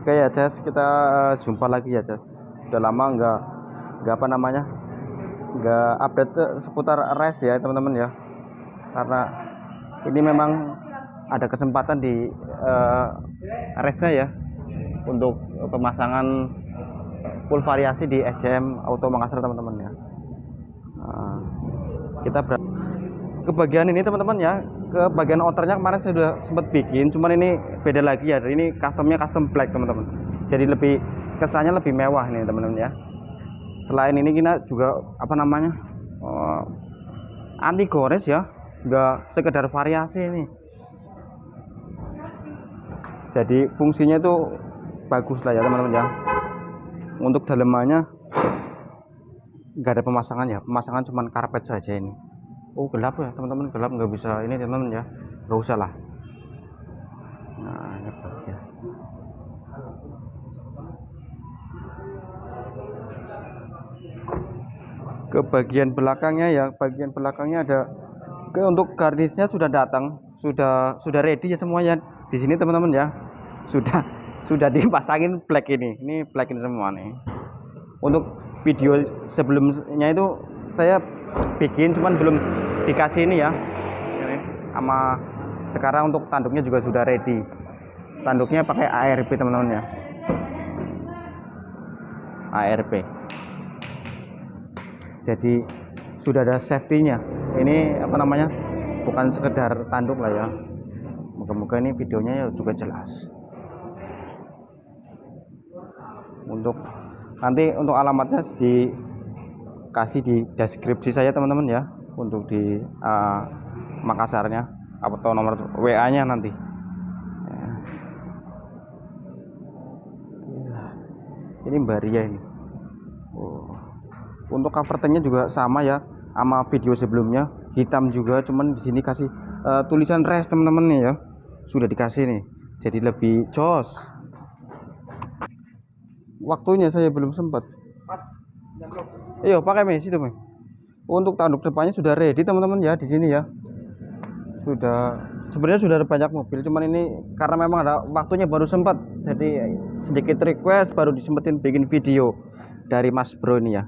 Oke ya Ces, kita jumpa lagi ya Ces. Udah lama nggak apa namanya, nggak update seputar race ya teman-teman ya. Karena ini memang ada kesempatan di race-nya ya untuk pemasangan full variasi di SCM Auto Makassar teman-teman ya. Kita ke bagian ini teman-teman ya, ke bagian outernya kemarin saya sudah sempat bikin, cuman ini beda lagi ya, ini customnya custom black teman-teman, jadi lebih kesannya lebih mewah nih teman-teman ya. Selain ini kita juga apa namanya, anti gores ya, nggak sekedar variasi ini, jadi fungsinya itu bagus lah ya teman-teman ya. Untuk dalemannya nggak ada pemasangan ya, pemasangan cuman karpet saja ini. Oh gelap ya teman-teman, gelap nggak bisa ini teman-teman ya, nggak usah lah. Nah ini ya. Ke bagian belakangnya ya, bagian belakangnya ada untuk garnisnya sudah datang, sudah ready ya semuanya di sini teman-teman ya. Sudah dipasangin black ini black ini semua nih. Untuk video sebelumnya itu saya bikin cuman belum dikasih ini ya, sama sekarang untuk tanduknya juga sudah ready. Tanduknya pakai ARP teman-teman ya, ARP, jadi sudah ada safety-nya. Ini apa namanya, bukan sekedar tanduk lah ya. Moga-moga ini videonya ya juga jelas. Untuk nanti untuk alamatnya dikasih di deskripsi saya teman-teman ya, untuk di Makassarnya atau nomor WA-nya nanti ya. Ini Varia ini. Untuk cover tanknya juga sama ya sama video sebelumnya, hitam juga, cuman di sini kasih tulisan race teman-teman nih ya, sudah dikasih nih, jadi lebih jos. Waktunya saya belum sempat. Ayo pakai mes itu mes. Untuk tanduk depannya sudah ready teman-teman ya di sini ya. Sebenarnya sudah ada banyak mobil, cuman ini karena memang ada waktunya baru sempat, jadi sedikit request baru disempetin bikin video dari Mas Bro ini ya.